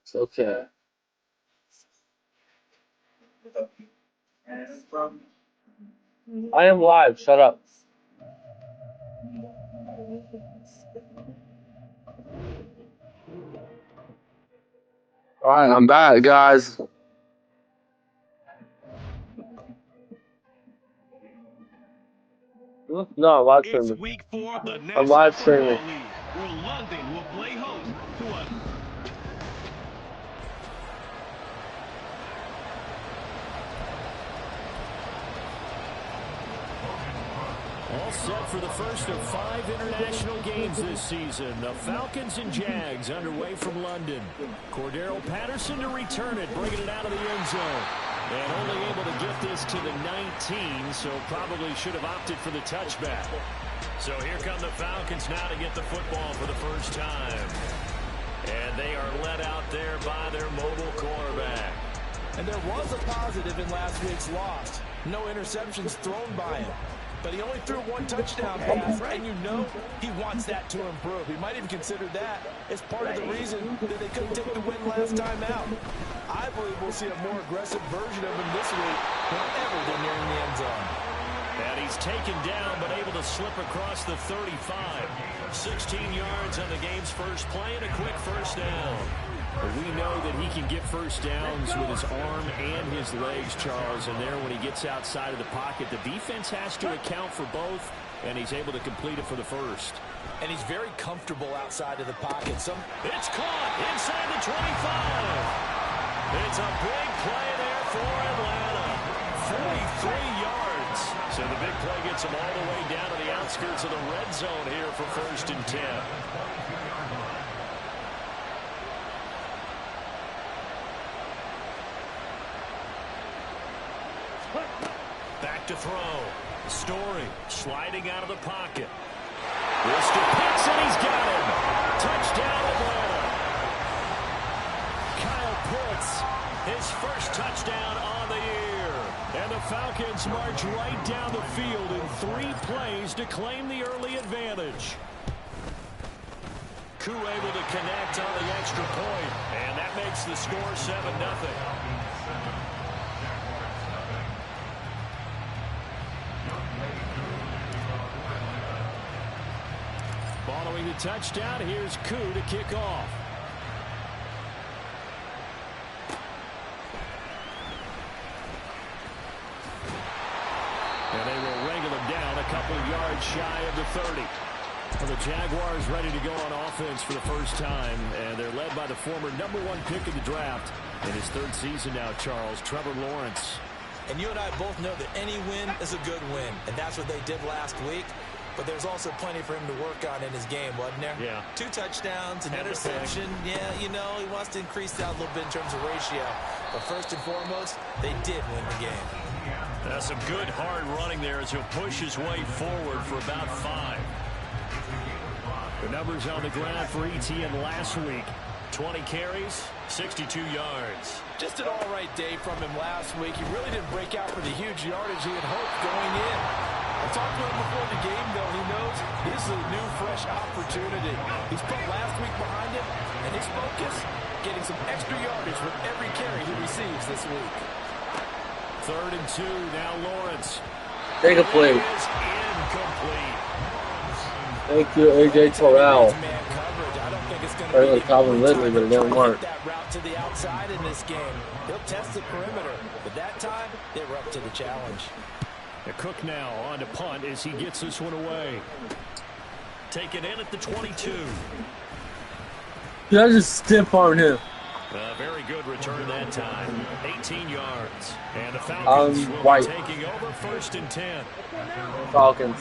It's okay. I am live. Shut up. All right, I'm back, guys. No, I'm live It's streaming. week 4 of the I'm National live Football streaming. League, where London will play host to a all set for the first of 5 international games this season. The Falcons and Jags underway from London. Cordero Patterson to return it, bringing it out of the end zone. And only able to get this to the 19, so probably should have opted for the touchback. So here come the Falcons now to get the football for the first time. And they are led out there by their mobile quarterback. And there was a positive in last week's loss. No interceptions thrown by him. But he only threw 1 touchdown pass, and you know he wants that to improve. He might even consider that as part of the reason that they couldn't take the win last time out. I believe we'll see a more aggressive version of him this week whenever they're nearing the end zone. And he's taken down, but able to slip across the 35. 16 yards on the game's first play and a quick first down. We know that he can get first downs with his arm and his legs, Charles, and there when he gets outside of the pocket, the defense has to account for both, and he's able to complete it for the first. And he's very comfortable outside of the pocket. It's caught inside the 25. It's a big play there for Atlanta. 43 yards. So the big play gets him all the way down to the outskirts of the red zone here for 1st and 10. Back to throw. Story sliding out of the pocket. This to Pitts, and he's got him. Touchdown, Atlanta. Kyle Pitts, his first touchdown on the year. And the Falcons march right down the field in 3 plays to claim the early advantage. Koo able to connect on the extra point, and that makes the score 7-0. Following the touchdown, here's Koo to kick off. And they will wrangle him down a couple of yards shy of the 30. Well, the Jaguars ready to go on offense for the first time, and they're led by the former #1 pick of the draft in his 3rd season now, Charles, Trevor Lawrence. And you and I both know that any win is a good win, and that's what they did last week. But there's also plenty for him to work on in his game, wasn't there? Yeah. 2 touchdowns, an interception. Yeah, you know, he wants to increase that a little bit in terms of ratio. But first and foremost, they did win the game. That's some good hard running there as he'll push his way forward for about 5. The numbers on the ground for ETN last week. 20 carries, 62 yards. Just an all-right day from him last week. He really didn't break out for the huge yardage he had hoped going in. I talked to him before the game, though. He knows this is a new, fresh opportunity. He's put last week behind him, and his focus, getting some extra yardage with every carry he receives this week. 3rd and 2, now Lawrence. Incomplete. Is incomplete. Thank you, A.J. Terrell. Man coverage. I don't think it's going Better to than be Calvin Ridley, but it didn't work. that route to the outside in this game. He'll test the perimeter, but that time they were up to the challenge. The Cook now on to punt as he gets this one away. Taken in at the 22. Yeah, I just stiff arm him. Very good return that time. 18 yards. And the Falcons will white. be taking over 1st and 10. Falcons.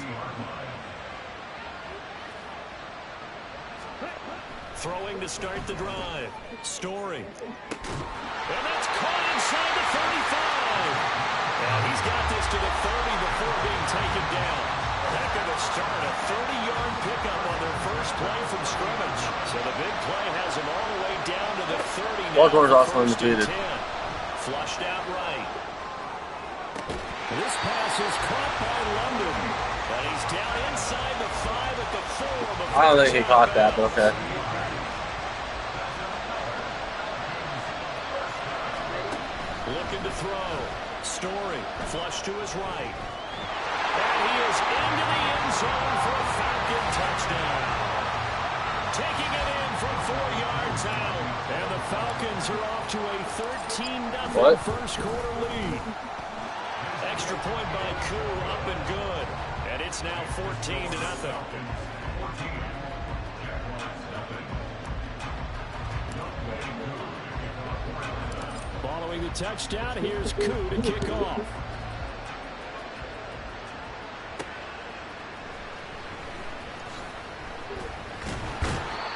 Throwing to start the drive. Story. And that's caught inside the 35. And he's got this to the 30 before being taken down. That going to start a 30-yard pickup on their first play from scrimmage. So the big play has him all the way down to the 30 now. Baltimore's also 1st and undefeated. 10. Flushed out right. This pass is caught by London. And he's down inside the 5 at the 4. I don't think he caught that, but okay. Looking to throw. Story, flush to his right. And he is into the end zone for a Falcon touchdown. Taking it in from 4 yards out. And the Falcons are off to a 13-0 first quarter lead. Extra point by Koo, up and good. And it's now 14-0. Following the touchdown, here's Koo to kick off.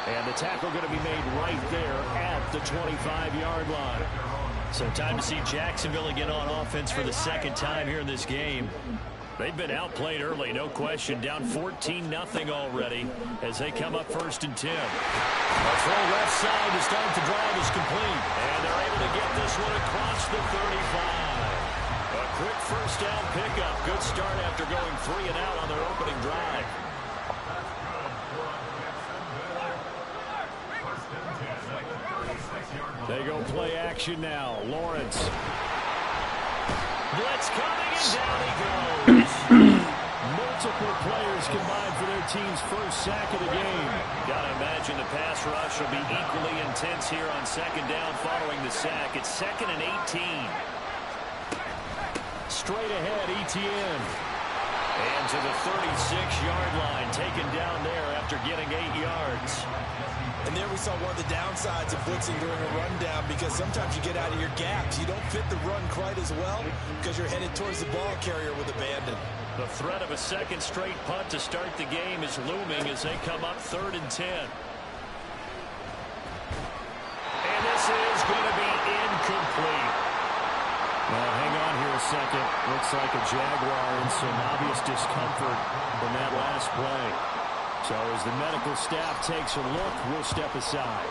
And the tackle going to be made right there at the 25-yard line. So time to see Jacksonville again on offense for the second time here in this game. They've been outplayed early, no question. Down 14-0 already as they come up 1st and 10. A throw left side to start the drive is complete. And they're able to get this one across the 35. A quick first down pickup. Good start after going 3 and out on their opening drive. They go play action now. Lawrence. Blitz coming, and down he goes. Multiple players combined for their team's first sack of the game. Gotta imagine the pass rush will be equally intense here on 2nd down following the sack. It's 2nd and 18. Straight ahead, Etienne. And to the 36-yard line, taken down there after getting 8 yards. And there we saw one of the downsides of blitzing during a rundown, because sometimes you get out of your gaps. You don't fit the run quite as well because you're headed towards the ball carrier with abandon. The threat of a second straight punt to start the game is looming as they come up 3rd and 10. And this is going to be incomplete. Well, hang on here a second. Looks like a Jaguar in some obvious discomfort in that last play. So as the medical staff takes a look, we'll step aside.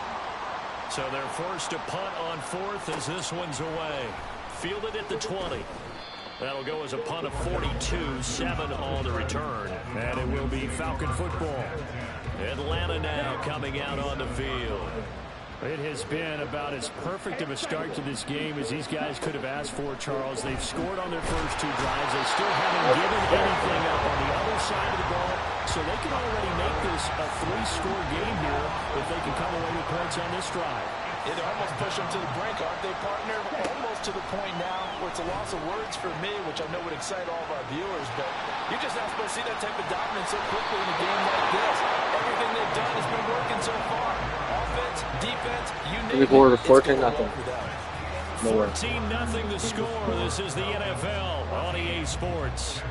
So they're forced to punt on 4th as this one's away. Fielded at the 20. That'll go as a punt of 42, 7 on the return. And it will be Falcon football. Atlanta now coming out on the field. It has been about as perfect of a start to this game as these guys could have asked for, Charles. They've scored on their first 2 drives. They still haven't given anything up on the other side of the ball, so they can already make this a 3-score game here if they can come away with points on this drive. Yeah, they almost push them to the brink, aren't they, partner? Almost to the point now where it's a loss of words for me, which I know would excite all of our viewers, but you're just not supposed to see that type of dominance so quickly in a game like this. Everything they've done has been working so far. Offense, defense, you name it. 14-0. 14-0 the score. This is the NFL on EA Sports.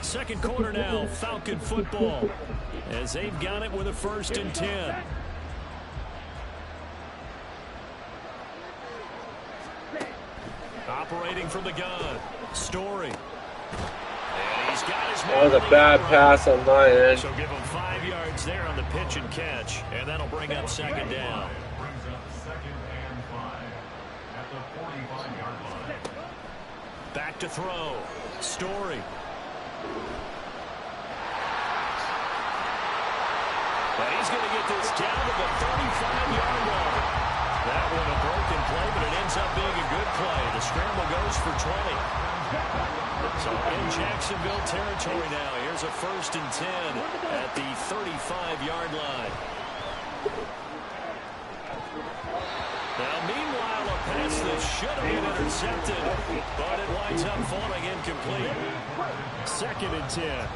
Second quarter now, Falcon football, as they've got it with a 1st and 10. Operating from the gun, Story. And he's got his That was a bad pass on my end. So give him 5 yards there on the pitch and catch, and that'll bring up 2nd down. Back to throw, Story. And he's going to get this down to the 35-yard line. That one a broken play, but it ends up being a good play. The scramble goes for 20. So in Jacksonville territory now. Here's a 1st and 10 at the 35-yard line. Now, meanwhile, a pass that should have been intercepted, but it winds up falling incomplete. 2nd and 10.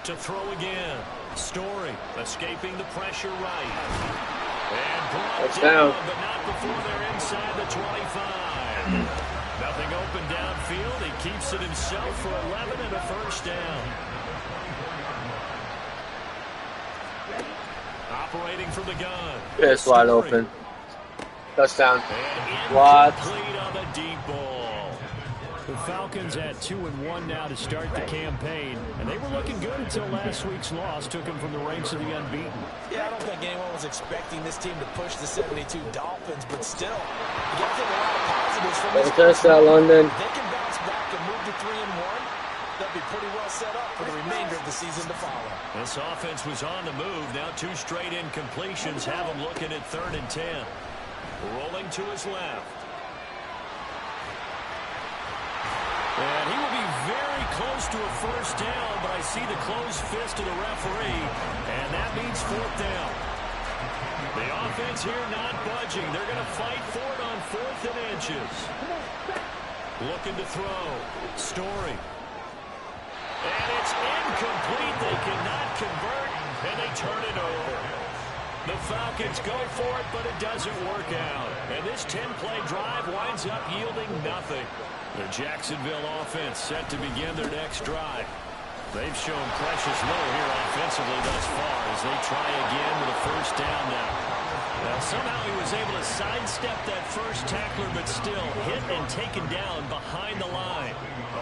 To throw again. Story escaping the pressure right. And brought down, but not before they're inside the 25. Nothing open downfield. He keeps it himself for 11 and a 1st down. Operating from the gun. It's wide open. Touchdown. What? Incomplete on the deep ball. The Falcons at 2-1 now to start the campaign, and they were looking good until last week's loss took them from the ranks of the unbeaten. Yeah, I don't think anyone was expecting this team to push the 72 Dolphins, but still, you got to take a lot of positives from this. Touchdown, London. They can bounce back and move to 3-1. they'll be pretty well set up for the remainder of the season to follow. This offense was on the move. Now 2 straight incompletions have him looking at 3rd and 10. Rolling to his left. And he will be very close to a first down, but I see the closed fist of the referee, and that means 4th down. The offense here not budging. They're going to fight for it on 4th and inches. Looking to throw. Story. And it's incomplete. They cannot convert, and they turn it over. The Falcons go for it, but it doesn't work out. And this 10-play drive winds up yielding nothing. The Jacksonville offense set to begin their next drive. They've shown precious little here offensively thus far as they try again with a first down now. Now, somehow he was able to sidestep that first tackler, but still hit and taken down behind the line.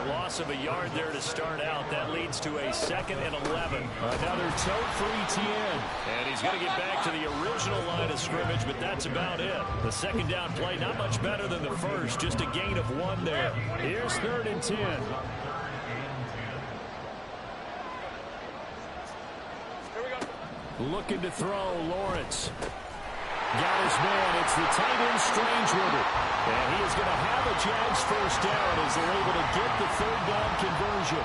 A loss of a yard there to start out. That leads to a 2nd and 11. Another tote for ETN. And he's going to get back to the original line of scrimmage, but that's about it. The 2nd down play, not much better than the first. Just a gain of 1 there. Here's 3rd and 10. Looking to throw, Lawrence. Got his man. It's the tight end Strange with it. And he is going to have a Jags first down as they're able to get the 3rd down conversion.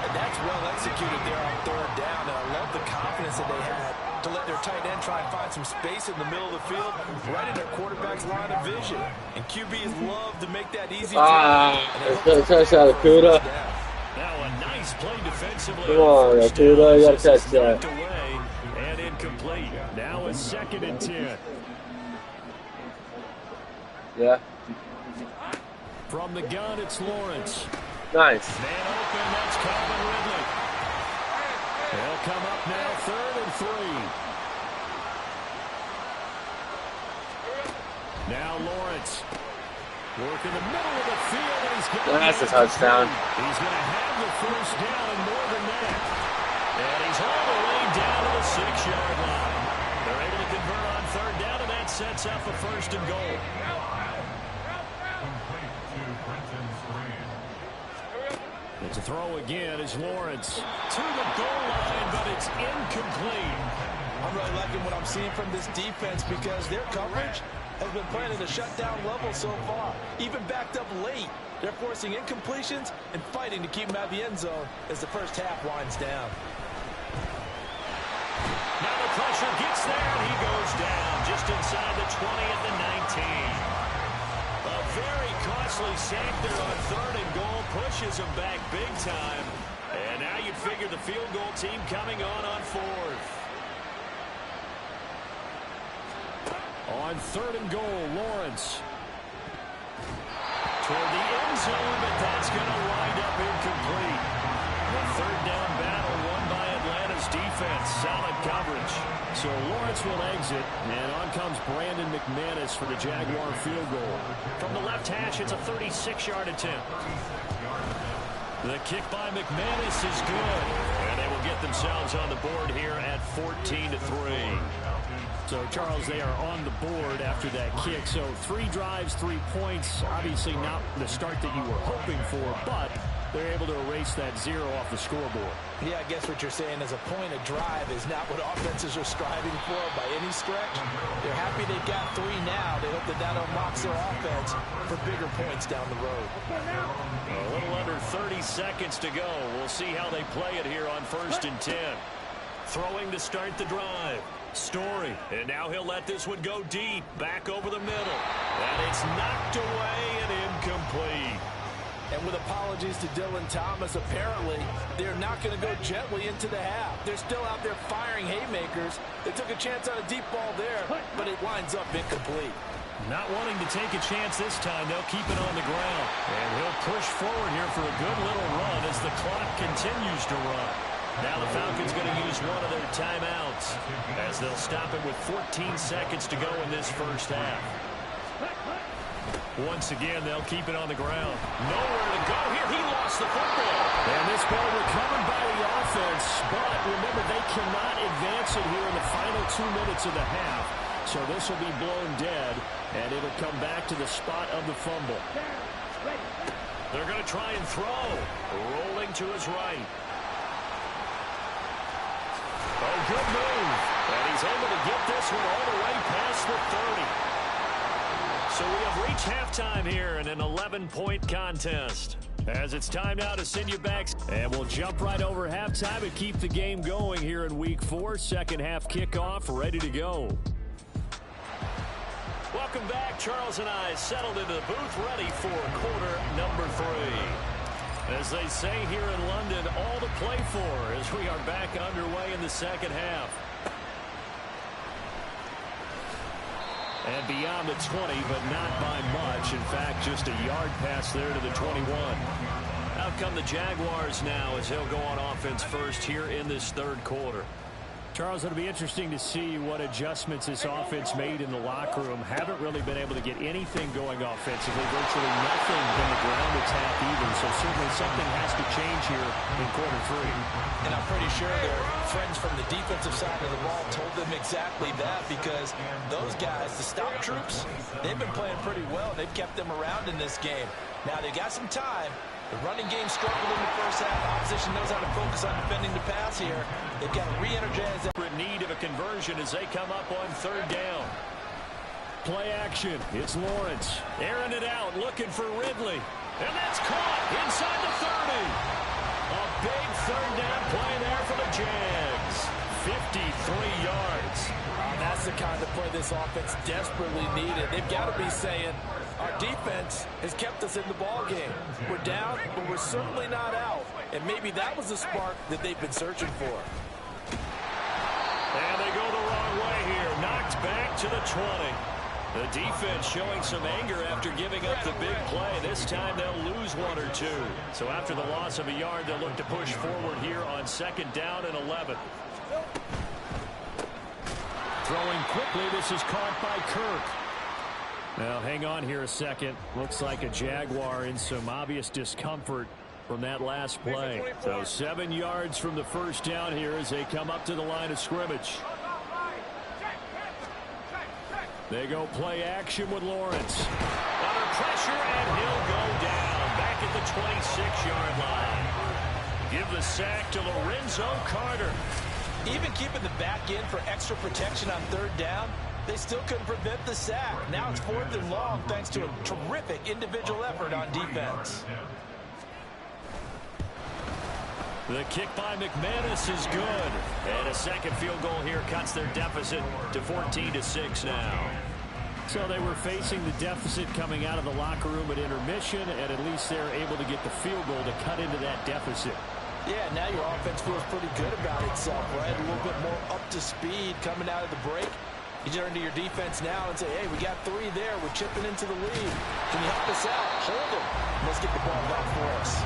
And that's well executed there on 3rd down. And I love the confidence that they had to let their tight end try and find some space in the middle of the field, right in their quarterback's line of vision. And QBs love to make that easy. Touchdown, Kuda. Now a nice play defensively. Come on, Kuda, you got to touch that. And incomplete. Now a 2nd and 10. Yeah. From the gun, it's Lawrence. Nice. Man open, that's Calvin Ridley. They'll come up now 3rd and 3. Now Lawrence. Work in the middle of the field, and he's going That's a touchdown. He's going to have the first down and more than that. And he's all the way down to the 6-yard line. They're able to convert on 3rd down, and that sets up a 1st and goal. It's a throw again as Lawrence to the goal line, but it's incomplete. I'm really liking what I'm seeing from this defense because their coverage has been playing at a shutdown level so far. Even backed up late, they're forcing incompletions and fighting to keep them out of the end zone as the first half winds down. Now the pressure gets there, and he goes down just inside the 20 at the 19. A very costly sack there on 3rd and goal, pushes him back big time. And now you'd figure the field goal team coming on 4th. On 3rd and goal, Lawrence. Toward the end zone, but that's going to wind up incomplete. The 3rd down battle won by Atlanta's defense. Solid coverage. So Lawrence will exit, and on comes Brandon McManus for the Jaguar field goal. From the left hash, it's a 36-yard attempt. The kick by McManus is good, and they will get themselves on the board here at 14-3. So, Charles, they are on the board after that kick. So 3 drives, 3 points. Obviously not the start that you were hoping for, but they're able to erase that 0 off the scoreboard. Yeah, I guess what you're saying is a point of drive is not what offenses are striving for by any stretch. They're happy they got 3 now. They hope that that unlocks their offense for bigger points down the road. A little under 30 seconds to go. We'll see how they play it here on 1st and 10. Throwing to start the drive. Story. And now he'll let this one go deep. Back over the middle. And it's knocked away and incomplete. And with apologies to Dylan Thomas, apparently they're not going to go gently into the half. They're still out there firing haymakers. They took a chance on a deep ball there, but it winds up incomplete. Not wanting to take a chance this time, they'll keep it on the ground. And he'll push forward here for a good little run as the clock continues to run. Now the Falcons going to use one of their timeouts as they'll stop it with 14 seconds to go in this first half. Once again, they'll keep it on the ground. Nowhere to go here. He lost the football. And this ball recovered by the offense. But remember, they cannot advance it here in the final 2 minutes of the half. So this will be blown dead, and it'll come back to the spot of the fumble. They're going to try and throw. Rolling to his right. Oh, good move. And he's able to get this one all the way past the 30. So we have reached halftime here in an 11-point contest. As it's time now to send you back. And we'll jump right over halftime and keep the game going here in Week 4. Second half kickoff, ready to go. Welcome back. Charles and I settled into the booth, ready for quarter number 3. As they say here in London, all to play for as we are back underway in the second half. And beyond the 20, but not by much. In fact, just a yard pass there to the 21. Out come the Jaguars now as he'll go on offense first here in this third quarter. Charles, it'll be interesting to see what adjustments this offense made in the locker room. Haven't really been able to get anything going offensively. Virtually nothing in the ground attack either. So certainly something has to change here in quarter 3. And I'm pretty sure their friends from the defensive side of the ball told them exactly that, because those guys, the stop troops, they've been playing pretty well. They've kept them around in this game. Now they've got some time. The running game struggled in the first half. Opposition knows how to focus on defending the pass here. They've got to re-energize that. Need of a conversion as they come up on third down. Play action. It's Lawrence. Airing it out, looking for Ridley. And that's caught inside the 30. A big third down play there for the Jags. 53 yards. That's the kind of play this offense desperately needed. They've got to be saying, our defense has kept us in the ball game. We're down, but we're certainly not out. And maybe that was the spark that they've been searching for. And they go the wrong way here. Knocked back to the 20. The defense showing some anger after giving up the big play. This time they'll lose 1 or 2. So after the loss of a yard, they'll look to push forward here on second down and 11. Throwing quickly, this is caught by Kirk. Now hang on here a second. Looks like a Jaguar in some obvious discomfort from that last play. So 7 yards from the first down here as they come up to the line of scrimmage. They go play action with Lawrence. Under pressure, and he'll go down back at the 26-yard line. Give the sack to Lorenzo Carter. Even keeping the back in for extra protection on third down, they still couldn't prevent the sack. Now it's 4th and long thanks to a terrific individual effort on defense. The kick by McManus is good. And a second field goal here cuts their deficit to 14-6 now. So they were facing the deficit coming out of the locker room at intermission, and at least they're able to get the field goal to cut into that deficit. Yeah, now your offense feels pretty good about itself, right? A little bit more up to speed coming out of the break. You turn to your defense now and say, hey, we got 3 there. We're chipping into the lead. Can you help us out? Hold them. Let's get the ball back for us.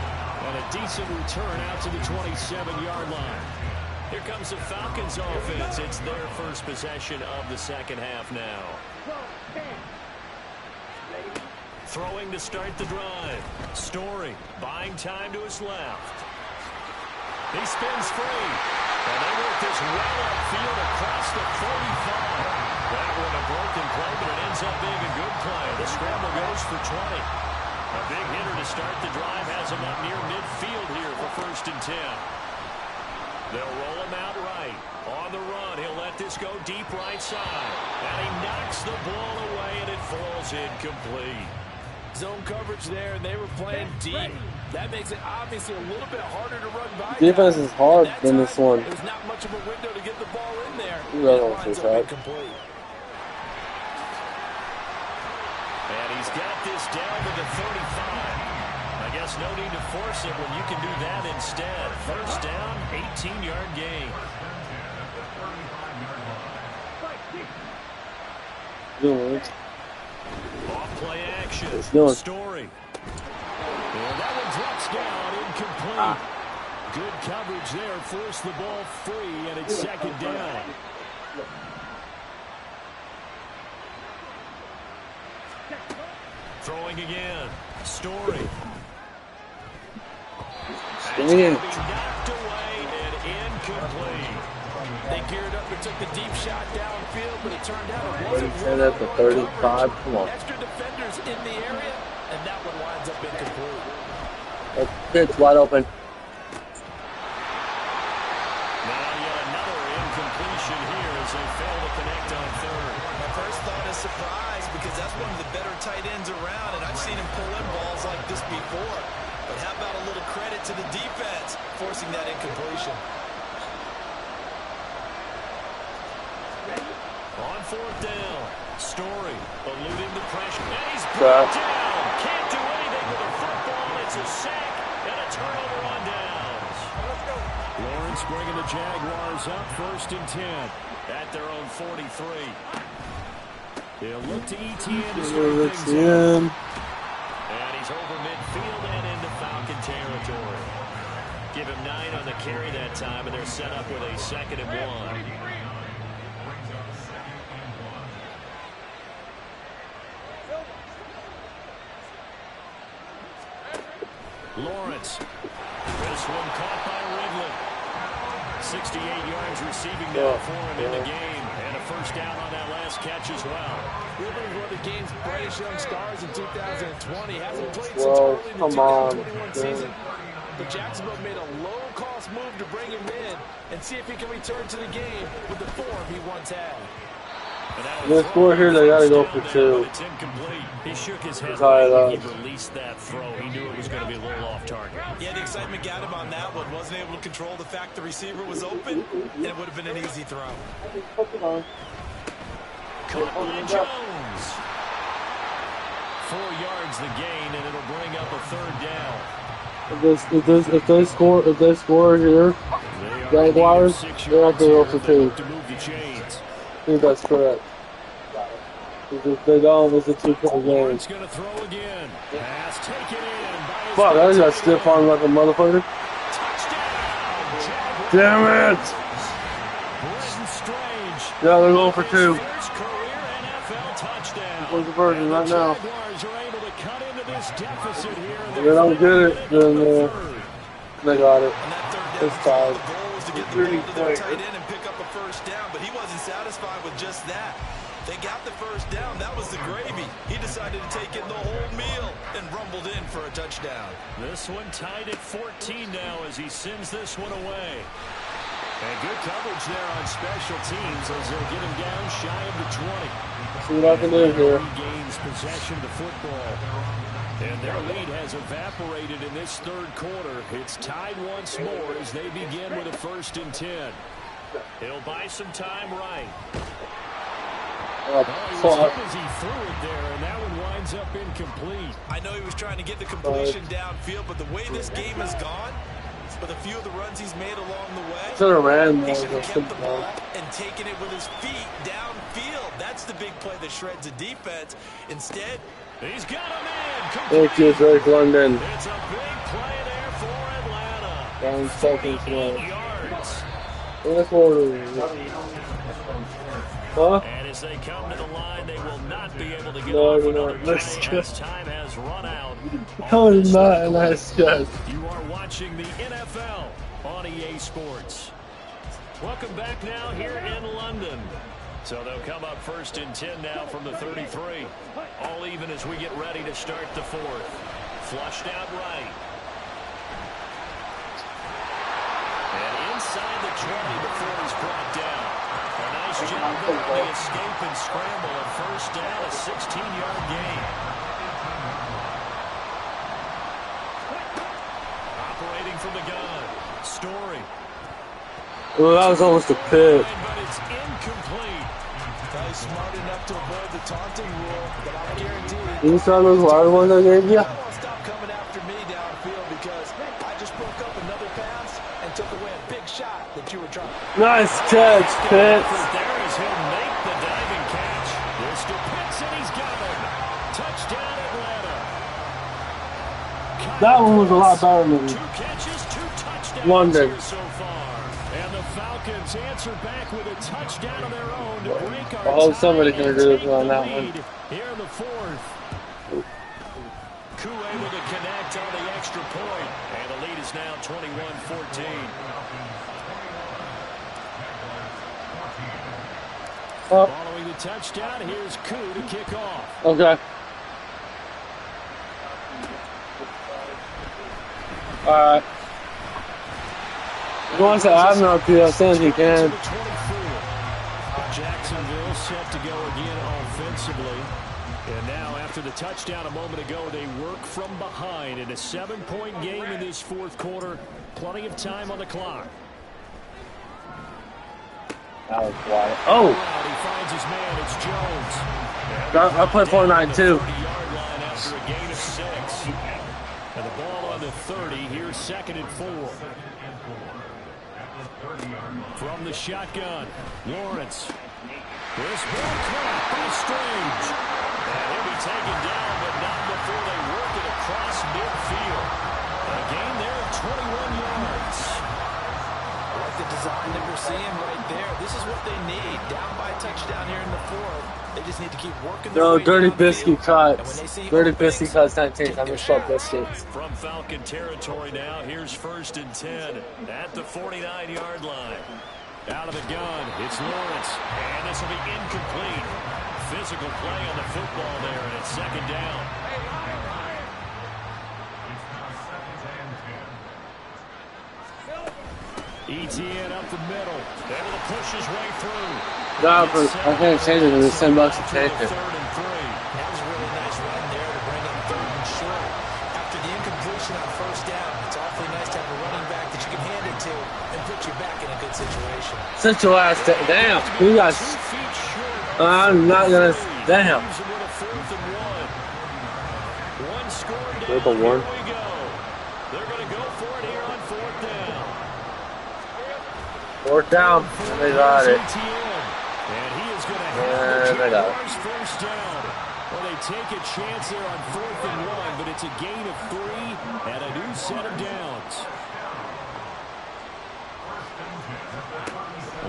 And a decent return out to the 27-yard line. Here comes the Falcons offense. It's their first possession of the second half now. Throwing to start the drive. Story buying time to his left. He spins free. And they work this well upfield across the 45. That one a broken play, but it ends up being a good play. The scramble goes for 20. A big hitter to start the drive has him up near midfield here for 1st and 10. They'll roll him out right. On the run, he'll let this go deep right side. And he knocks the ball away, and it falls incomplete. Zone coverage there, and they were playing deep. That makes it obviously a little bit harder to run by. Defense is hard in this one. There's not much of a window to get the ball in there. You really don't think that. And he's got this down to the 35. I guess no need to force it when you can do that instead. First down, 18-yard gain. Good. Off play action. Story. And that one drops down, incomplete. Good coverage there, forced the ball free, and it's second down. Throwing again. Story. Knocked away and incomplete. They geared up and took the deep shot downfield, but it turned out it wasn't. Turn that to 35. Come on. Extra defenders in the area, and that one winds up incomplete. It's wide open. Now yet another incompletion here as they fail to connect on third. My first thought is surprise because that's one of the better tight ends around, and I've seen him pull in balls like this before. But how about a little credit to the defense forcing that incompletion? On fourth down, Story eluding the pressure. And he's brought down. Can't do anything with the football. It's a sack and a turnover on downs. Lawrence bringing the Jaguars up 1st and 10 at their own 43. They'll look to ETN to start things up. And he's over midfield and into Falcon territory. Give him 9 on the carry that time, and they're set up with a 2nd and 1. Lawrence. This one caught by Ridley. 68 yards receiving now for him in the game. And a first down on that last catch as well. Ridley was one of the game's brightest young stars in 2020. Hasn't played since early in the 2021 season. But Jacksonville made a low-cost move to bring him in and see if he can return to the game with the form he once had. This score here, they gotta go for 2. It's incomplete. He shook his head when he released that throw. He knew it was going to be a little off target. Yeah, the excitement got him on that one. Wasn't able to control the fact the receiver was open, and it would have been an easy throw. Caught by Jones. 4 yards the gain, and it'll bring up a 3rd down. If they score here, Jaguars, they're not gonna go for 2. To move the chains. I think that's correct. If they don't, it's a 2-point game. It's going to throw again. Pass taken in by Fuck, I just got stiff arm like a motherfucker. Damn it! Brenton Strange. Yeah, they're going for 2. First career NFL touchdown. Where's the version right now? Jaguars are able to cut into this deficit here. If they don't get it, then they got it. It's tied. The goal was to get the ball to their tight end and pick up a first down, but he wasn't satisfied with just that. They got the first down. That was the gravy. He decided to take in the whole meal and rumbled in for a touchdown. This one tied at 14 now as he sends this one away. And good coverage there on special teams as they'll get him down shy of the 20. See what I can do here. Regains possession of the football. And their lead has evaporated in this 3rd quarter. It's tied once more as they begin with a 1st and 10. He'll buy some time right. He was hit as he threw it there, and that one winds up incomplete. I know he was trying to get the completion downfield, but the way this game has gone, with a few of the runs he's made along the way, he should have kept the ball and taken it with his feet downfield. That's the big play that shreds the defense. Instead, he's got a man. Thank you, Drake London. It's a big play there for Atlanta. Down 2nd yards. In the quarter. Huh? And as they come to the line, they will not be able to get off another play as time has run out. That was not a nice catch. You are watching the NFL on EA Sports. Welcome back now here in London. So they'll come up 1st and 10 now from the 33. All even as we get ready to start the 4th. Flushed out right. And inside the 20 before he's brought down. A nice job there on the escape and scramble. A first down, a 16-yard gain. Operating from the gun. Story. Well, that was almost a pick. But it's incomplete. he's smart enough to avoid the taunting rule, but I'm guaranteed. You saw those wide ones I gave you? Stop coming after me downfield because I just broke up another pass and took away a big shot that you were trying. Nice catch, Pitts. There is him make the diving catch. There's to Pitts and he's got him. Touchdown Atlanta. That one was a lot better than 2 catches, 2 touchdowns London. here so far. And the Falcons answer back with a touchdown of their own to break our I hope somebody can agree with me on that one. Here in the 4th. Koo able to connect on the extra point. And the lead is now 21-14. Following the touchdown, here's Koo to kick off. Okay. Alright. He wants to add me on PSN, he can. Jacksonville set to go again offensively. And now, after the touchdown a moment ago, they work from behind in a 7-point game in this fourth quarter. Plenty of time on the clock. That was quiet. Oh! He finds his man. It's Jones. I play Fortnite too. After a gain of 6. And the ball on the 30. Here's 2nd and 4. From the shotgun, Lawrence. This ball caught by Strange. And he'll be taken down, but not before they work it across midfield. A gain there of 21 yards. I like the design that we're seeing right there. This is what they need. Down by a touchdown here in the fourth. They just need to keep working their way Dirty downfield. Biscuit cuts. Dirty Biscuit cuts 19. I'm just short biscuits. From Falcon territory now, here's 1st and 10 at the 49-yard line. Out of the gun, it's Lawrence, and this will be incomplete. Physical play on the football there, and it's 2nd down. ETN up the middle, able to push his way through. No, I can't change it. It's $10 to change it. 3rd and 3. That was a really nice run there to bring in 3rd and short. After the incompletion on 1st down, it's awfully nice to have a running back that you can hand it to and put you back in a good situation. Sit your ass down. Damn. You guys. I'm not going to. Damn. With a 1. They're going to go for it here on 4th down. 4th down. And they got it. And he is going to And they got it. first down. Well, they take a chance there on 4th and 1, but it's a gain of 3 and a new set of downs.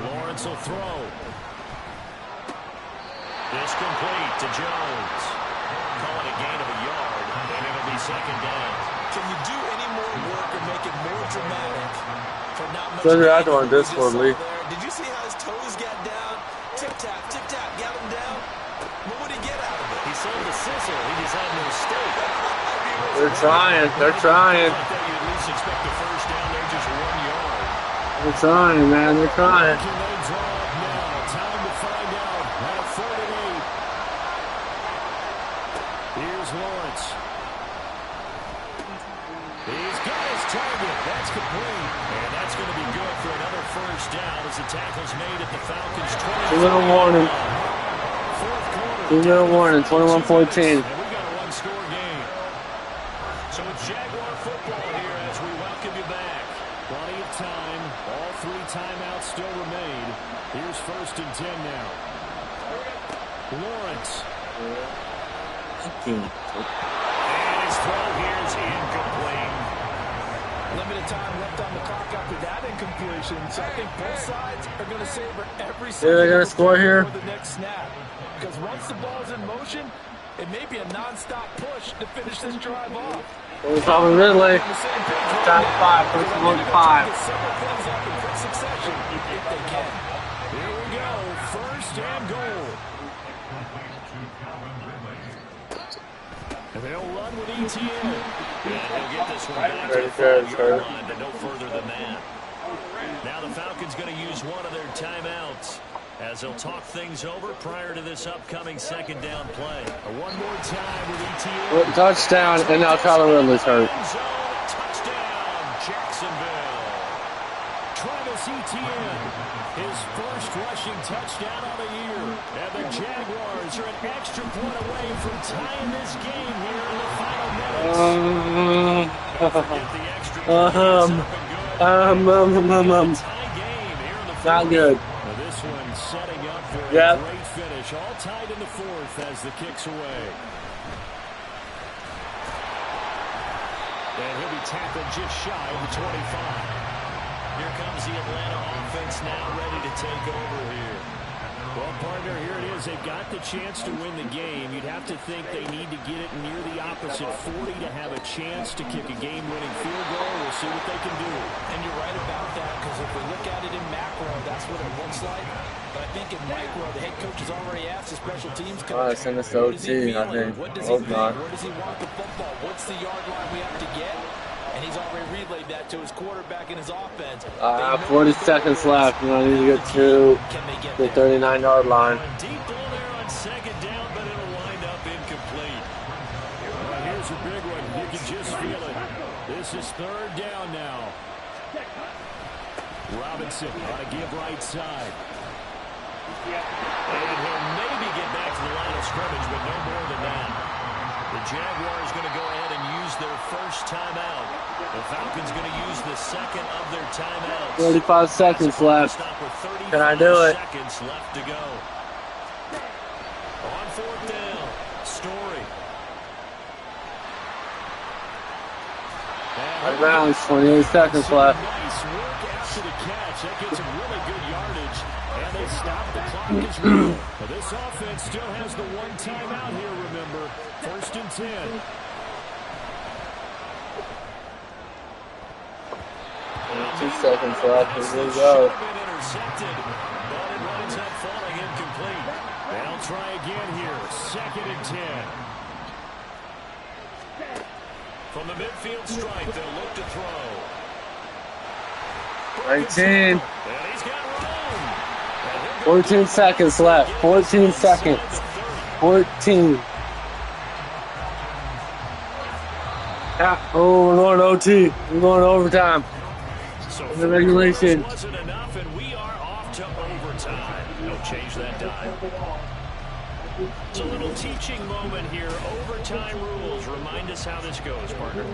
Lawrence will throw. This complete to Jones. Call it a gain of a yard, and it'll be 2nd down. Can you do any more work or make it more dramatic for not much? So I don't want Discord, Lee. Did you see how his toes got down? Tip-tap, got him down. What would he get out of it? He sold the sizzle. He just had no steak. They're trying. They're trying. I thought you'd at least expect a first down there, just 1 yard. They're trying, man. They're trying. Can they draw up now? Time to find out. At a 4th and 8. Here's Lawrence. He's got his target. That's complete. And that's going to be good for another first down as the tackle's made at the Falcons' 20. 2-minute warning. 2-minute warning. 21-14. And we got a one-score game. So it's Jaguar football here as we welcome you back. Plenty of time. All 3 timeouts still remain. Here's 1st and 10 now. Lawrence. And his throw here is incomplete. Limited time left on the clock after that incompletion. So I think both sides are going to savor every Yeah, they're going to score here. for the next snap. Because once the ball's in motion, it may be a non-stop push to finish this drive off. It's Calvin Ridley. Top 5. First and 5. Several plays up in quick succession if they can. Here we go. 1st and goal. And they'll run with ETN. And he'll get this one back to the 40-yard line, but no further than that. Now the Falcons going to use one of their timeouts as they'll talk things over prior to this upcoming 2nd down play. One more time with ETN. Touchdown, and now Kyler Ridley's hurt. Touchdown, Jacksonville. Travis Etienne, his first rushing touchdown of the year. And the Jaguars are an extra point away from tying this game here in the final minutes. Forget the extra point. Not good. Now this one setting up for a great finish. All tied in the 4th as the kick's away. And he'll be tackled just shy of the 25. Here comes the Atlanta offense now ready to take over here. Well, partner, here it is. They've got the chance to win the game. You'd have to think they need to get it near the opposite 40 to have a chance to kick a game-winning field goal. We'll see what they can do. And you're right about that, because if we look at it in macro, that's what it looks like. But I think in micro, the head coach has already asked the special teams coach. Send us to OT, I think. What does he think? Where does he want the football? What's the yard line we have to get? and he's already relayed that to his quarterback and his offense. 40 seconds left. You know, I need to get to the 39-yard line. Deep ball there on second down, but it'll wind up incomplete. Well, here's a big one. You can just feel it. This is third down now. Robinson on a give right side. And he'll maybe get back to the line of scrimmage, but no more than that. The Jaguars going to go ahead and use their first timeout. The Falcons going to use the second of their timeouts. 35 seconds left. Can I do it? Seconds left to go. On fourth down, Story. Around 28 seconds left. Nice work after the catch. That gets him really good yardage. And they stop the clock as well. But this offense still has the one timeout here, remember. First and 10. Two seconds left. Here we go. Intercepted, but it winds up falling incomplete. They'll try again here. Second and 10. From the midfield stripe, they'll look to throw. 19. And he's got room. 14 seconds left. 14 seconds. 14. Oh, we're going to OT. We're going to overtime. So the regulation. Wasn't enough, and we are off to overtime. Don't change that dime. It's a little teaching moment here. Overtime rules. Remind us how this goes, partner.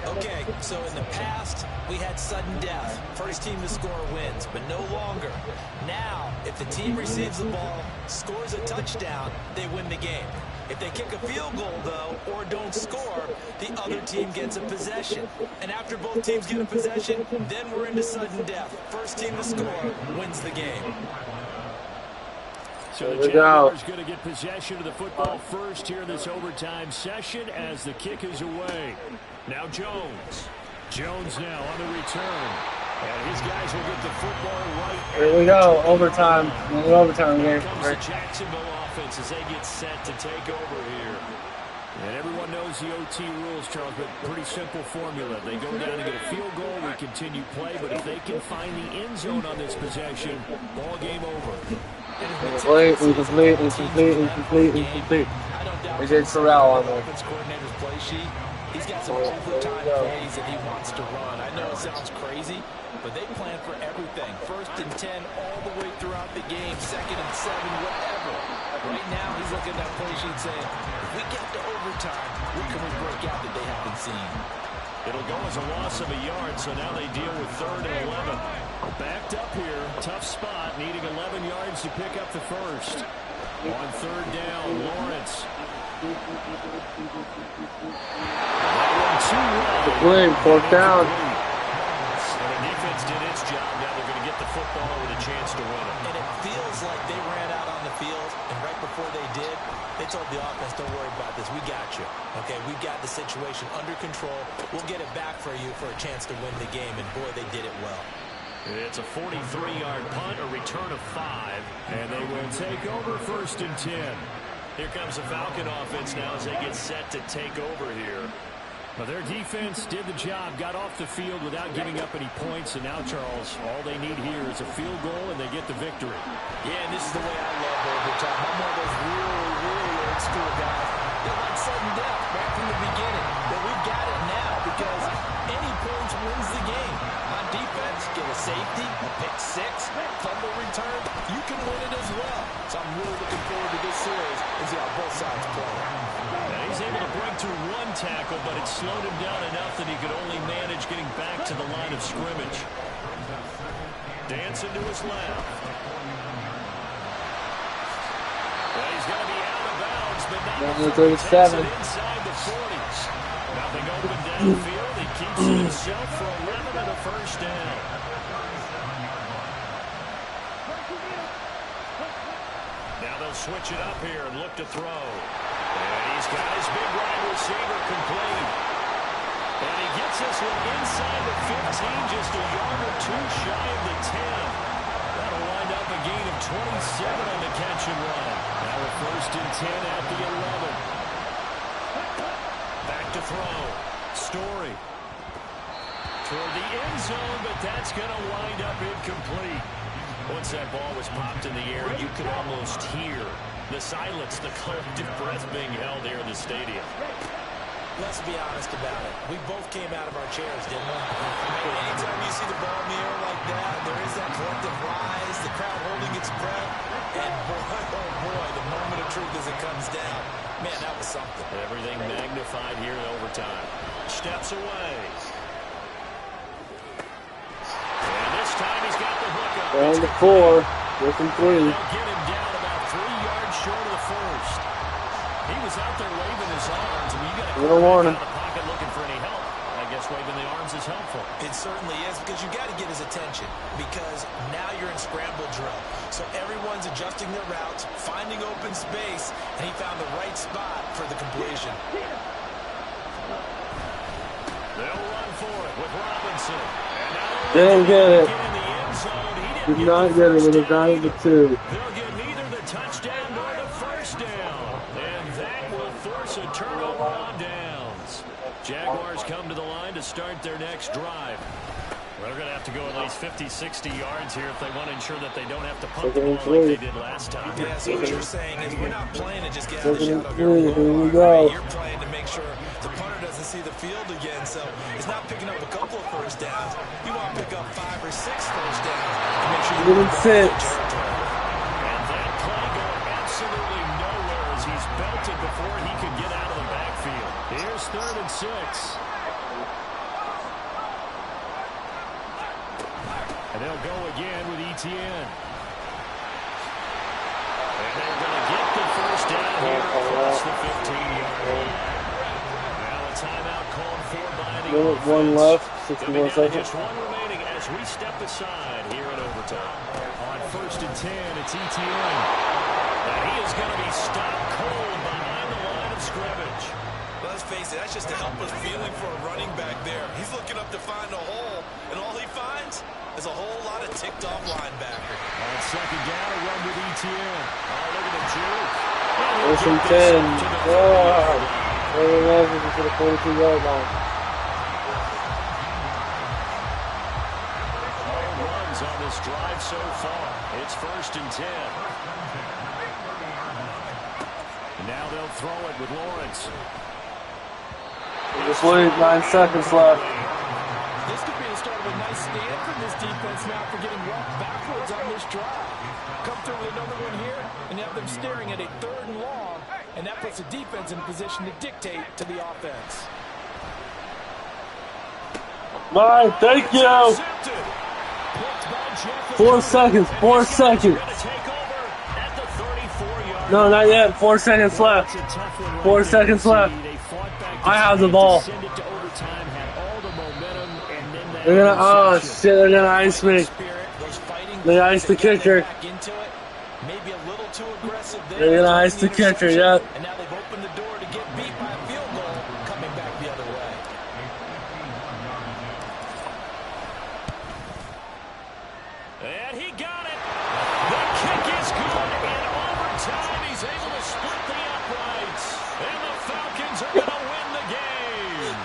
Okay, so in the past, we had sudden death. First team to score wins, but no longer. Now, if the team receives the ball, scores a touchdown, they win the game. If they kick a field goal, though, or don't score, the other team gets a possession. And after both teams get a possession, then we're into sudden death. First team to score wins the game. So the Jaguars going to get possession of the football first here in this overtime session as the kick is away. Now Jones. Jones now on the return. And his guys will get the football right. Here we go. Overtime. Overtime game. Here comes the Jacksonville offense as they get set to take over here. And everyone knows the OT rules, Charles, but pretty simple formula. They go down and get a field goal, we continue play, but if they can find the end zone on this possession, ball game over. Incomplete. AJ Sorrell on there. Offense coordinator's play sheet. He's got some overtime plays that he wants to run. I know it sounds crazy, but they plan for everything. First and 10 all the way throughout the game. Second and 7, whatever. Right now, he's looking at that play sheet saying, if we get to overtime, what can we break out that they haven't seen? It'll go as a loss of a yard, so now they deal with third and 11. Backed up here, tough spot, needing 11 yards to pick up the first. On third down, Lawrence. Fourth down. And the defense did its job. Now they're going to get the football with a chance to win it. And it feels like they ran out on the field, and right before they did, they told the offense, don't worry about this. We got you. Okay, we've got the situation under control. We'll get it back for you for a chance to win the game, and boy, they did it well. It's a 43-yard punt, a return of 5, and they will take over first and 10. Here comes the Falcon offense now as they get set to take over here. Well, their defense did the job, got off the field without giving up any points, and now, Charles, all they need here is a field goal, and they get the victory. Yeah, and this is the way I love overtime. I'm one of those really old school guys that like sudden death right from the beginning. But we've got it now because any points wins the game. On defense, get a safety, a pick six, fumble return, you can win it as well. So I'm really looking forward to this series and see how both sides play. And he's able to break through one tackle, but it slowed him down enough that he could only manage getting back to the line of scrimmage. Dancing to his left. Well, he's going to be out of bounds, but not 37. Inside the 40s. Nothing open downfield. He keeps it himself for 11 and a first down. Now they'll switch it up here and look to throw. And he's got his big wide receiver complete. And he gets this one inside the 15, just a yard or two shy of the 10. That'll wind up a gain of 27 on the catch and run. Now a first and 10 at the 11. Back to throw. Story. toward the end zone, but that's going to wind up incomplete. Once that ball was popped in the air, you could almost hear the silence, the collective breath being held here in the stadium. Let's be honest about it. We both came out of our chairs, didn't we? Anytime you see the ball in the air like that, there is that collective rise, the crowd holding its breath, and boy, oh boy, the moment of truth as it comes down. Man, that was something. Everything magnified here in overtime. Steps away. And this time he's got the hook up. Down to 4. With him 3. They'll get him down about 3 yards short of the first. He was out there waving his arms. I mean, you got to Little warning. out of the pocket looking for any help. I guess waving the arms is helpful. It certainly is, because you got to get his attention, because now you're in scramble drill. So everyone's adjusting their routes, finding open space, and he found the right spot for the completion. They'll run for it with Robinson. And now Didn't get it. in the end zone. He didn't Did not get it with a guy with 2. They'll get neither the touchdown nor the first down. And that will force a turnover on downs. Jaguars come to the line to start their next drive. They're going to have to go at least 50, 60 yards here if they want to ensure that they don't have to punt the ball like they did last time. Yeah, so what you're saying is we're not playing to just get out of the shadow of Here we go. go. You're playing to make sure the punter doesn't see the field again. So it's not picking up a couple of first downs. You want to pick up 5 or 6 first downs and make sure Give him 6. And that play going absolutely nowhere as he's belted before he could get out of the backfield. Here's 3rd and 6. And they'll go again with Etienne. And they're going to get the first down here across the 15-yard line. Now a timeout called for by the offense. 1 left, 61 seconds. Just 1 remaining as we step aside here in overtime. On 1st and 10, it's Etienne. And he is going to be stopped cold behind the line of scrimmage. Let's face it, that's just a helpless feeling for a running back there. He's looking up to find a hole, and all he finds is a whole lot of ticked-off linebacker. On 2nd down, a run with Etienne. Oh, look at the juke. First and 10. Oh, they're running to the 42-yard line. No runs on this drive so far. It's 1st and 10. And now they'll throw it with Lawrence. Just wait, 9 seconds left. This could be the start of a nice stand from this defense now for getting walked backwards on this drive. Come through with another one here, and you have them staring at a 3rd and long, and that puts the defense in a position to dictate to the offense. Bye, thank you. 4 seconds, 4 seconds. No, not yet. 4 seconds left. 4 seconds left. I have the ball. They're gonna, oh shit, they're gonna ice me. They iced the kicker. They're gonna ice the kicker, yep. And now they've opened the door to get beat by a field goal coming back the other way. And he got it. The kick is good. In overtime, he's able to split the uprights. And the Falcons are going to win the game.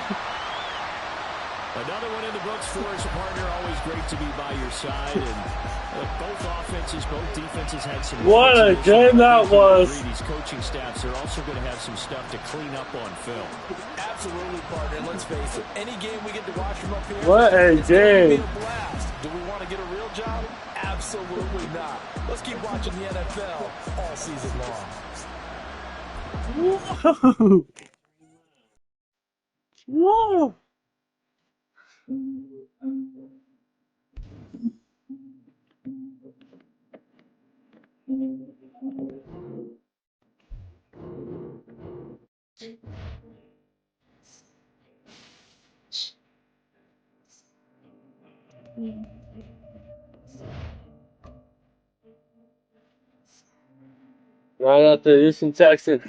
Another one in the books for his partner. Always great to be by your side. And both offenses, both defenses had some. What a game that was. These coaching staffs are also going to have some stuff to clean up on film. Absolutely, partner. Let's face it. Any game we get to watch from up here. What a game. Do we want to get a real job? Absolutely not. Let's keep watching the NFL all season long. Whoa. Whoa. Right out there, Houston, Texas.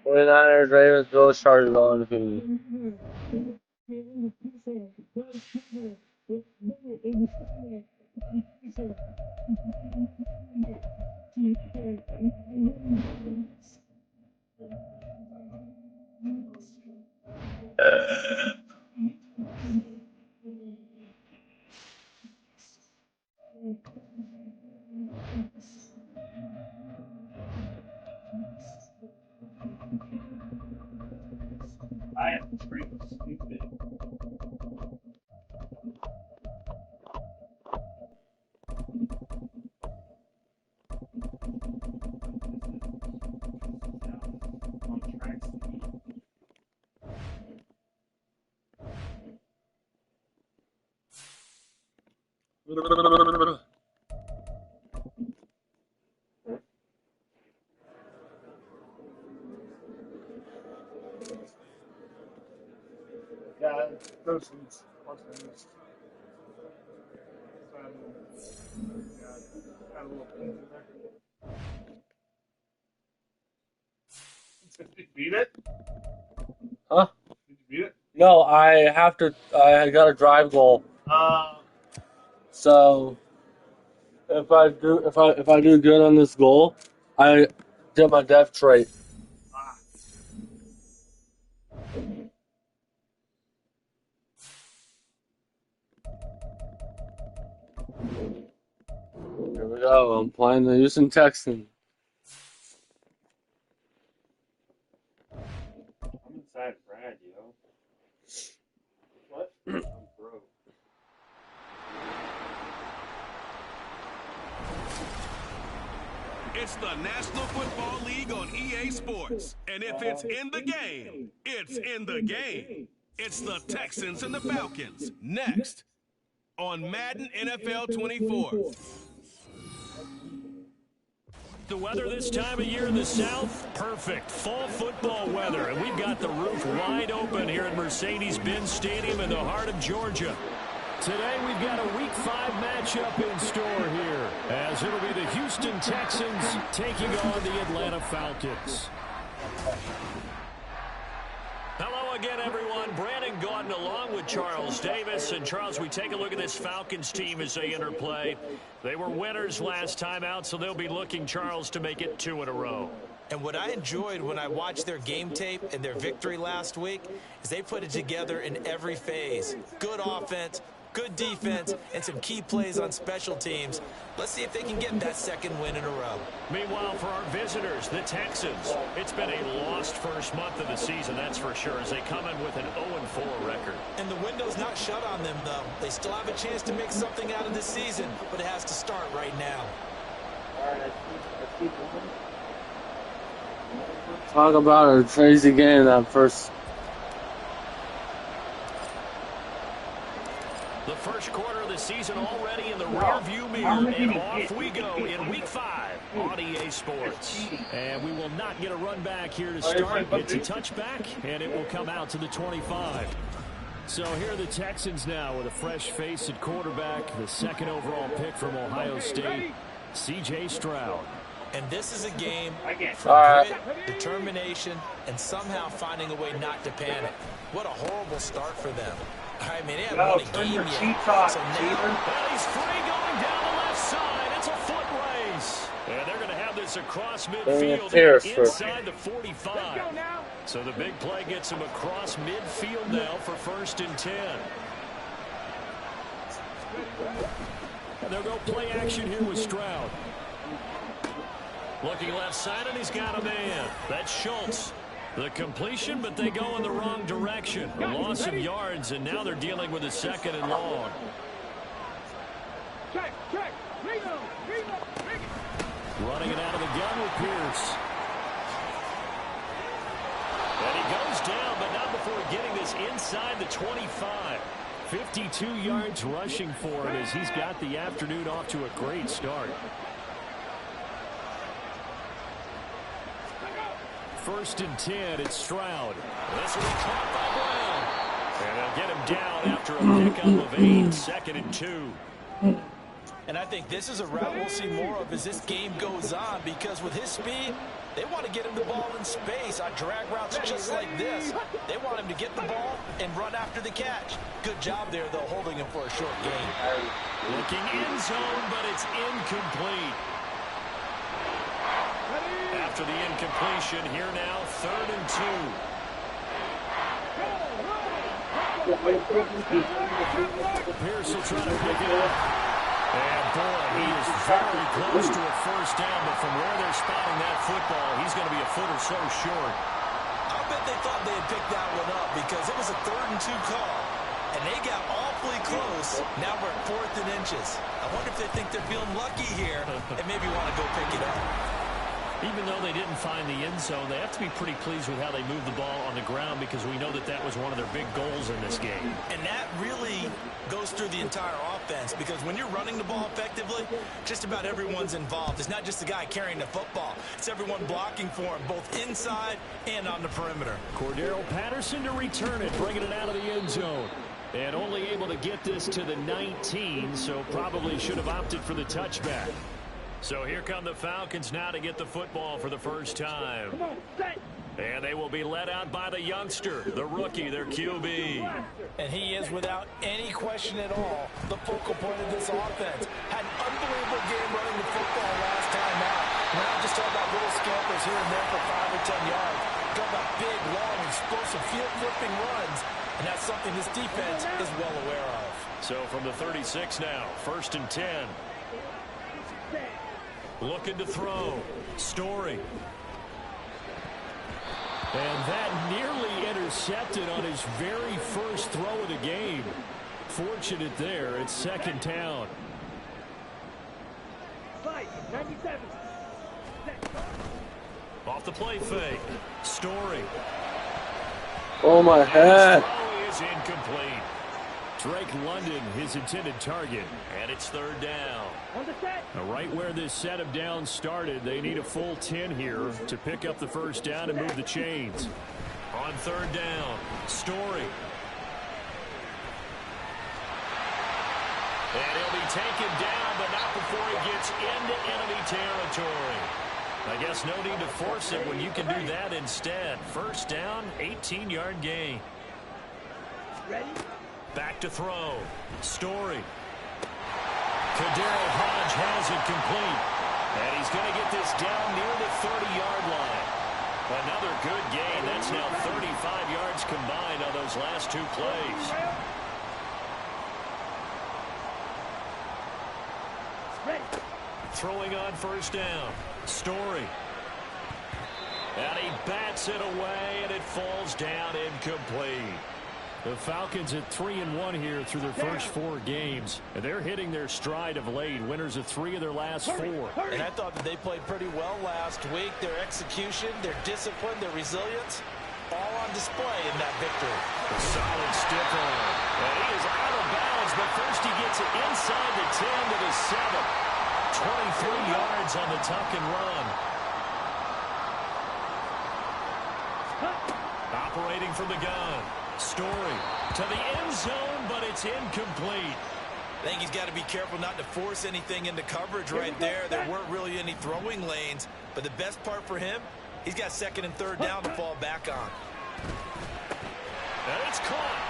Ers, Ravens, Bills, Chargers, all undefeated. I am freaking stupid. On track speed. Yeah, those things. Add a little pins in there. Did you beat it? Huh? Did you beat it? No, I have to. I got a drive goal. So if I do good on this goal, I get my death trait. Here we go. I'm playing the Houston Texans. I'm inside Brad, yo. What? I'm broke. It's the National Football League on EA Sports. And if it's in the game, it's in the game. It's the Texans and the Falcons. Next on Madden NFL 24. The weather this time of year in the South, perfect. Fall football weather. And we've got the roof wide open here at Mercedes-Benz Stadium in the heart of Georgia. Today we've got a Week 5 matchup in store here, as it'll be the Houston Texans taking on the Atlanta Falcons. Hello again, everyone. Brandon Gaudin along with Charles Davis. And, Charles, we take a look at this Falcons team as they enter play. They were winners last time out, so they'll be looking, Charles, to make it 2 in a row. And what I enjoyed when I watched their game tape and their victory last week is they put it together in every phase. Good offense, good defense, and some key plays on special teams. Let's see if they can get that second win in a row. Meanwhile, for our visitors, the Texans, it's been a lost first month of the season, that's for sure, as they come in with an 0-4 record. And the window's not shut on them, though. They still have a chance to make something out of this season, but it has to start right now. Talk about a crazy game that first. The first quarter of the season already in the rearview mirror, and off we go in Week 5 on EA Sports. And we will not get a run back here to start. It's a touchback, and it will come out to the 25. So here are the Texans now with a fresh face at quarterback, the second overall pick from Ohio State, C.J. Stroud. And this is a game for grit, determination, and somehow finding a way not to panic. What a horrible start for them. I mean, they haven't won a game yet. So now, he's free going down the left side. It's a foot race. And they're going to have this across midfield inside the 45. So the big play gets him across midfield now for 1st and 10. And they'll go play action here with Stroud. Looking left side, and he's got a man. That's Schultz. The completion, but they go in the wrong direction. A loss of yards, and now they're dealing with a 2nd and long. Running it out of the gun with Pierce. And he goes down, but not before getting this inside the 25. 52 yards rushing for him as he's got the afternoon off to a great start. 1st and 10, it's Stroud. This will be caught by Brown. And they'll get him down after a pickup of 8, 2nd and 2. And I think this is a route we'll see more of as this game goes on, because with his speed, they want to get him the ball in space on drag routes just like this. They want him to get the ball and run after the catch. Good job there, though, holding him for a short gain. Looking in zone, but it's incomplete. After the incompletion, here now, 3rd and 2. Pierce will try to pick it up. And boy, he is very close to a 1st down, but from where they're spotting that football, he's going to be a foot or so short. I'll bet they thought they had picked that one up, because it was a 3rd and 2 call, and they got awfully close. Now we're at 4th and inches. I wonder if they think they're feeling lucky here and maybe want to go pick it up. Even though they didn't find the end zone, they have to be pretty pleased with how they moved the ball on the ground because we know that that was one of their big goals in this game. And that really goes through the entire offense because when you're running the ball effectively, just about everyone's involved. It's not just the guy carrying the football. It's everyone blocking for him, both inside and on the perimeter. Cordero Patterson to return it, bringing it out of the end zone. And only able to get this to the 19, so probably should have opted for the touchback. So here come the Falcons now to get the football for the first time. And they will be led out by the youngster, the rookie, their QB. And he is, without any question at all, the focal point of this offense. Had an unbelievable game running the football last time out. We're not just talking about little scampers here and there for 5 or 10 yards. We're talking about big, long, explosive, field-flipping runs. And that's something this defense is well aware of. So from the 36 now, 1st and 10. Looking to throw. Story. And that nearly intercepted on his very first throw of the game. Fortunate there. It's 2nd down. Off the play fake. Story. Oh, my head. Throw is incomplete. Drake London, his intended target, and it's 3rd down. Now, right where this set of downs started, they need a full 10 here to pick up the first down and move the chains. On 3rd down, Story. And he'll be taken down, but not before he gets into enemy territory. I guess no need to force it when you can do that instead. 1st down, 18-yard gain. Ready? Back to throw. Story. Cordero Hodge has it complete. And he's going to get this down near the 30-yard line. Another good gain. That's now 35 yards combined on those last 2 plays. Ready. Throwing on 1st down. Story. And he bats it away, and it falls down incomplete. The Falcons at 3-1 here through their first 4 games. And they're hitting their stride of late. Winners of 3 of their last 4. And I thought that they played pretty well last week. Their execution, their discipline, their resilience, all on display in that victory. A solid stiff arm. And he is out of bounds, but first he gets it inside the 10 to the 7. 23 yards on the tuck and run. Operating from the gun. Story to the end zone, but it's incomplete. I think he's got to be careful not to force anything into coverage right there. There weren't really any throwing lanes, but the best part for him, he's got 2nd and 3rd down to fall back on. And it's caught.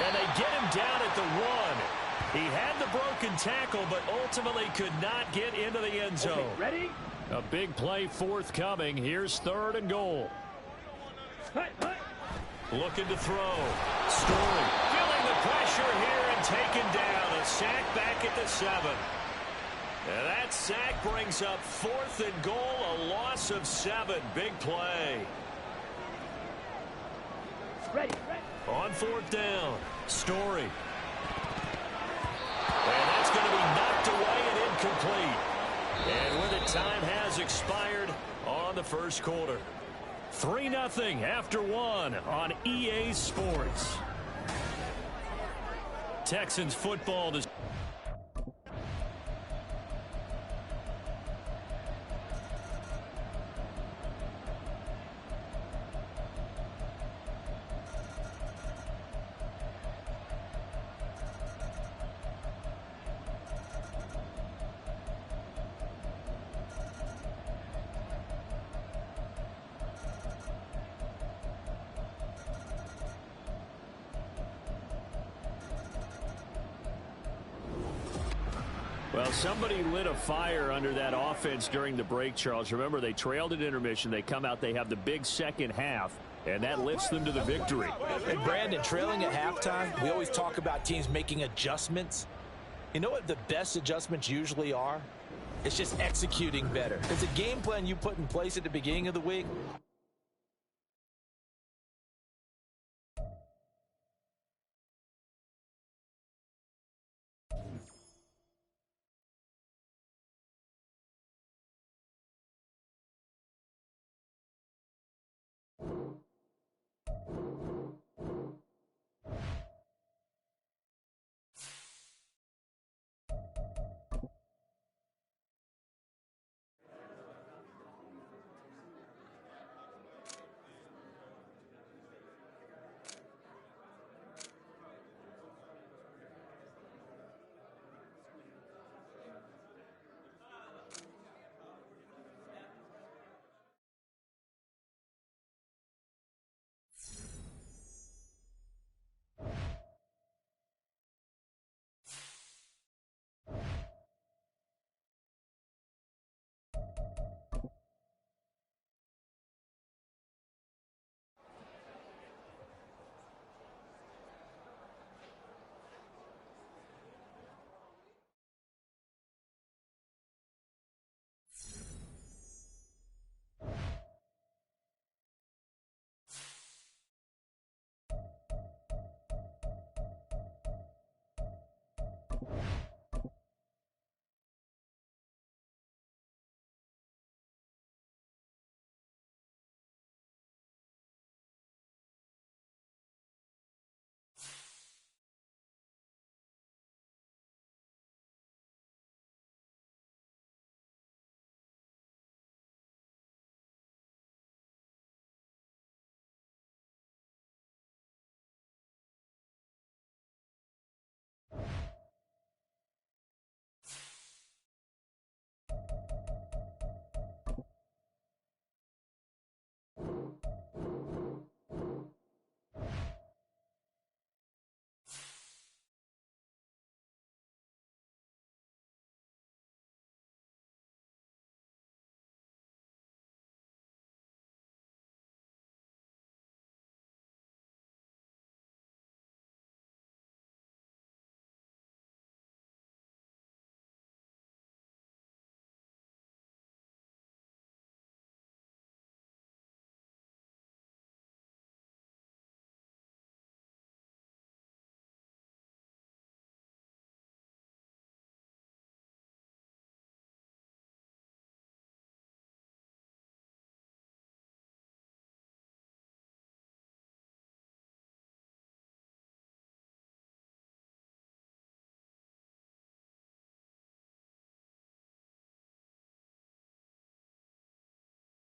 And they get him down at the 1. He had the broken tackle, but ultimately could not get into the end zone. Okay, ready? A big play forthcoming. Here's 3rd and goal. Looking to throw. Story feeling the pressure here and taken down. A sack back at the 7. And that sack brings up 4th and goal, a loss of 7. Big play. Ready. On 4th down. Story. And that's going to be knocked away and incomplete. And with it, time has expired on the first quarter. 3-0 after 1 on EA Sports. Texans football to Well, somebody lit a fire under that offense during the break, Charles. Remember, they trailed at intermission. They come out, they have the big second half, and that lifts them to the victory. And Brandon, trailing at halftime, we always talk about teams making adjustments. You know what the best adjustments usually are? It's just executing better. Because the game plan you put in place at the beginning of the week,